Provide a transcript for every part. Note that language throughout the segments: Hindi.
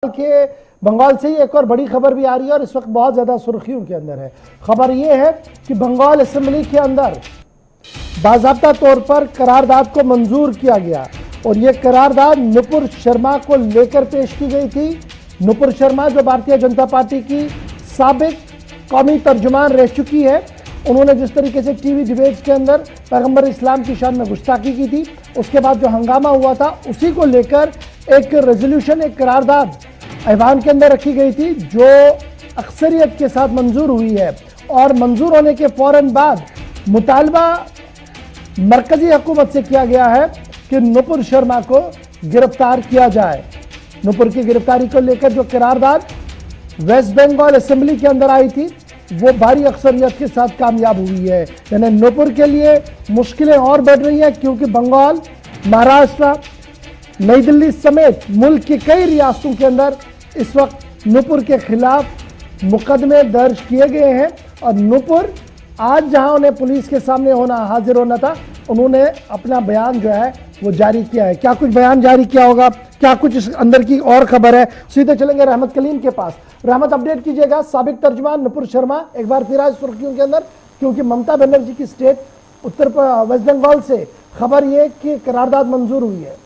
के बंगाल से ही एक और बड़ी खबर भी आ रही है और इस वक्त बहुत ज्यादा सुर्खियों के अंदर है। खबर यह है कि बंगाल असेंबली के अंदर बाकायदा तौर पर करारदाद को मंजूर किया गया और यह करारदाद नुपुर शर्मा को लेकर पेश की गई थी। नुपुर शर्मा जो भारतीय जनता पार्टी की साबिक कौमी तर्जुमान रह चुकी है, उन्होंने जिस तरीके से टीवी डिबेट्स के अंदर पैगंबर इस्लाम की शान में गुस्ताखी की थी, उसके बाद जो हंगामा हुआ था उसी को लेकर एक रेजोल्यूशन, एक करारदाद ऐवान के अंदर रखी गई थी जो अक्सरियत के साथ मंजूर हुई है। और मंजूर होने के फौरन बाद मुतालबा मरकजी हुकूमत से किया गया है कि नुपुर शर्मा को गिरफ्तार किया जाए। नुपुर की गिरफ्तारी को लेकर जो करारदाद वेस्ट बंगाल असेंबली के अंदर आई थी वो भारी अक्सरियत के साथ कामयाब हुई है। यानी नुपुर के लिए मुश्किलें और बढ़ रही हैं क्योंकि बंगाल, महाराष्ट्र, नई दिल्ली समेत मुल्क की कई रियासतों के अंदर इस वक्त नुपुर के खिलाफ मुकदमे दर्ज किए गए हैं। और नुपुर आज जहां उन्हें पुलिस के सामने हाजिर होना था, उन्होंने अपना बयान जो है वो जारी किया है। क्या कुछ बयान जारी किया होगा, क्या कुछ इस अंदर की और खबर है, सीधे चलेंगे रहमत कलीम के पास। रहमत, अपडेट कीजिएगा। साबिक तर्जुमान नुपुर शर्मा एक बार फिर आज सुर्खियों के अंदर क्योंकि ममता बनर्जी की स्टेट वेस्ट बंगाल से खबर ये कि करारदाद मंजूर हुई है।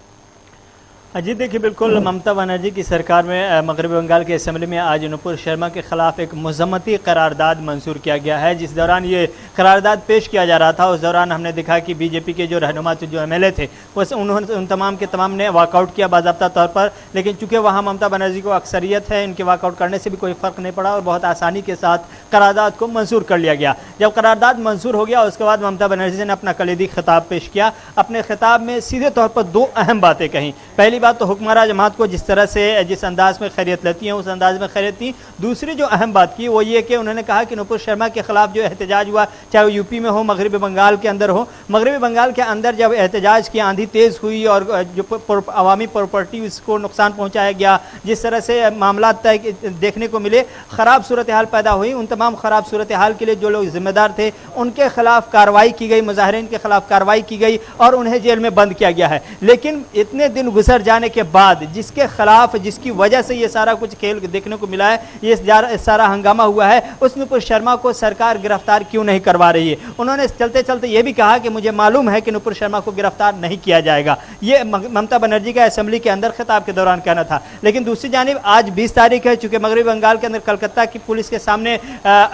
जी देखिए, बिल्कुल ममता बनर्जी की सरकार में मगरबी बंगाल के असेंबली में आज नुपुर शर्मा के खिलाफ एक मजम्मती करारदाद मंजूर किया गया है। जिस दौरान ये करारदाद पेश किया जा रहा था उस दौरान हमने देखा कि बीजेपी के जो रहनुमा जो एमएलए थे उन्होंने उन तमाम के तमाम ने वॉकआउट किया बाज़ाब्ता तौर पर, लेकिन चूंकि वहाँ ममता बनर्जी को अक्सरियत है, इनके वॉकआउट करने से भी कोई फ़र्क नहीं पड़ा और बहुत आसानी के साथ करारदाद को मंजूर कर लिया गया। जब करारदाद मंजूर हो गया उसके बाद ममता बनर्जी ने अपना कलीदी खिताब पेश किया। अपने खिताब में सीधे तौर पर दो अहम बातें कहीं। पहली बात तो हुक्मरान जमात को जिस तरह से जिस अंदाज में खैरियत लेती हैं उस अंदाज में खैरियत थी। दूसरी जो अहम बात की वो ये कि उन्होंने कहा कि नुपुर शर्मा के खिलाफ जो एहतजाज हुआ, चाहे वो यूपी में हो, मगरबी बंगाल के अंदर हो, मगरबी बंगाल के अंदर जब एहतजाज की आंधी तेज़ हुई और जो अवामी प्रॉपर्टी उसको नुकसान पहुँचाया गया, जिस तरह से मामला देखने को मिले, ख़राब सूरत हाल पैदा हुई, उन तमाम ख़राब सूरत हाल के लिए जो लोग जिम्मेदार थे उनके खिलाफ कार्रवाई की गई, मुजाहिरीन के खिलाफ कार्रवाई की गई और उन्हें जेल में बंद किया गया है। लेकिन इतने दिन गुजर जाने के बाद जिसके खिलाफ, जिसकी वजह से ये सारा कुछ खेल देखने को मिला है, ये सारा हंगामा हुआ है, उस नुपुर शर्मा को सरकार गिरफ्तार क्यों नहीं करवा रही है। उन्होंने चलते चलते ये भी कहा कि मुझे मालूम है कि नुपुर शर्मा को गिरफ्तार नहीं किया जाएगा। ये ममता बनर्जी का असेंबली के अंदर खिताब के दौरान कहना था। लेकिन दूसरी जानिब आज 20 तारीख है, चूंकि मगरबी बंगाल के अंदर कलकत्ता की पुलिस के सामने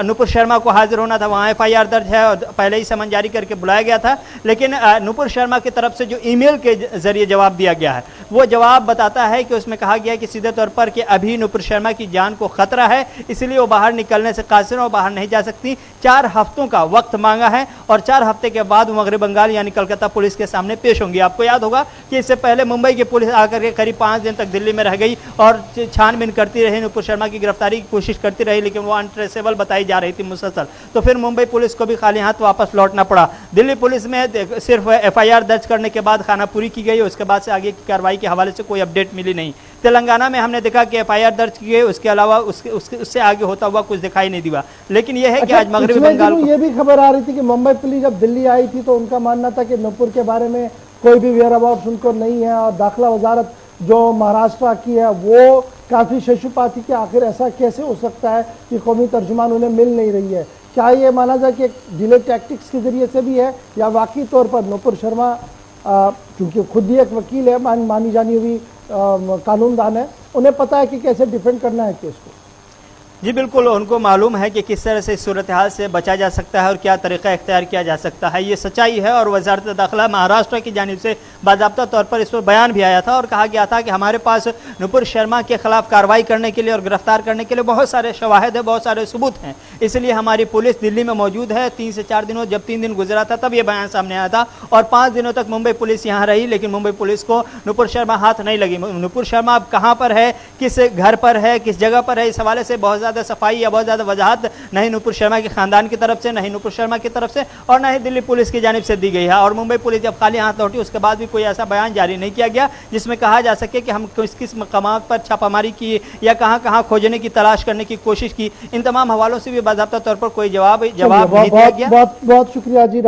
नुपुर शर्मा को हाजिर होना था, वहाँ FIR दर्ज है और पहले ही समन जारी करके बुलाया गया था। लेकिन नुपुर शर्मा की तरफ से जो ईमेल के जरिए जवाब दिया गया है वो जवाब बताता है कि उसमें कहा गया है कि सीधे तौर पर कि अभी नुपुर शर्मा की जान को खतरा है, इसलिए वो बाहर निकलने से कासिर है, वो बाहर नहीं जा सकती। 4 हफ्तों का वक्त मांगा है और 4 हफ्ते के बाद मगरबी बंगाल यानी कलकत्ता पुलिस के सामने पेश होंगी। आपको याद होगा कि इससे पहले मुंबई की पुलिस आकर के करीब 5 दिन तक दिल्ली में रह गई और छानबीन करती रही, नुपुर शर्मा की गिरफ्तारी की कोशिश करती रही, लेकिन वो अनट्रेसेबल बताई जा रही थी मुसलसल। तो फिर मुंबई पुलिस को भी खाली हाथ वापस लौटना पड़ा। दिल्ली पुलिस में सिर्फ FIR दर्ज करने के बाद खानापुरी की गई, उसके बाद से आगे की कार्रवाई के हवाले से कोई अपडेट मिली नहीं। तेलंगाना में हमने देखा कि FIR दर्ज की गई, उसके अलावा उससे आगे होता हुआ कुछ दिखाई नहीं दिया। लेकिन यह है कि आज मगरबी बंगाल ये भी खबर आ रही थी कि मुंबई पुलिस जब दिल्ली आई थी तो उनका मानना था कि नुपुर के बारे में कोई भी वेयर अबाउट उनको नहीं है और दाखिला वजारत जो महाराष्ट्र की है वो काफ़ी शशुपाती कि आखिर ऐसा कैसे हो सकता है कि कौमी तर्जुमान उन्हें मिल नहीं रही है। क्या ये माना जाए कि डिले टैक्टिक्स के जरिए से भी है या वाकई तौर पर नुपुर शर्मा क्योंकि खुद ही एक वकील है, मानी जानी हुई कानूनदान है, उन्हें पता है कि कैसे डिफेंड करना है केस को? जी बिल्कुल, उनको मालूम है कि किस तरह से इस सूरत हाल से बचा जा सकता है और क्या तरीका इख्तियार किया जा सकता है। ये सच्चाई है और वजारत दाखिला महाराष्ट्र की जानिब से बाज़ाब्ता तौर पर इस पर बयान भी आया था और कहा गया था कि हमारे पास नुपुर शर्मा के खिलाफ कार्रवाई करने के लिए और गिरफ्तार करने के लिए बहुत सारे शवाहिद है, बहुत सारे सबूत हैं, इसलिए हमारी पुलिस दिल्ली में मौजूद है। 3 से 4 दिनों, जब 3 दिन गुजरा था तब ये बयान सामने आया था और 5 दिनों तक मुंबई पुलिस यहाँ रही, लेकिन मुंबई पुलिस को नुपुर शर्मा हाथ नहीं लगी। नुपुर शर्मा अब कहाँ पर है, किस घर पर है, किस जगह पर है, इस हवाले से बहुत ज़्यादा सफाई या बहुत ज़्यादा वजाहत नहीं नुपुर शर्मा के खानदान की तरफ से, नहीं नुपुर शर्मा की तरफ से और न ही दिल्ली पुलिस की जानिब से दी गई है। और मुंबई पुलिस जब खाली हाथ लौटी उसके बाद भी कोई ऐसा बयान जारी नहीं किया गया जिसमें कहा जा सके कि हम किस किस मकामात पर छापामारी की या कहाँ कहाँ खोजने की तलाश करने की कोशिश की। इन तमाम हवालों से भी बाज़ाब्ता तौर पर कोई जवाब नहीं दिया गया। बहुत शुक्रिया जी।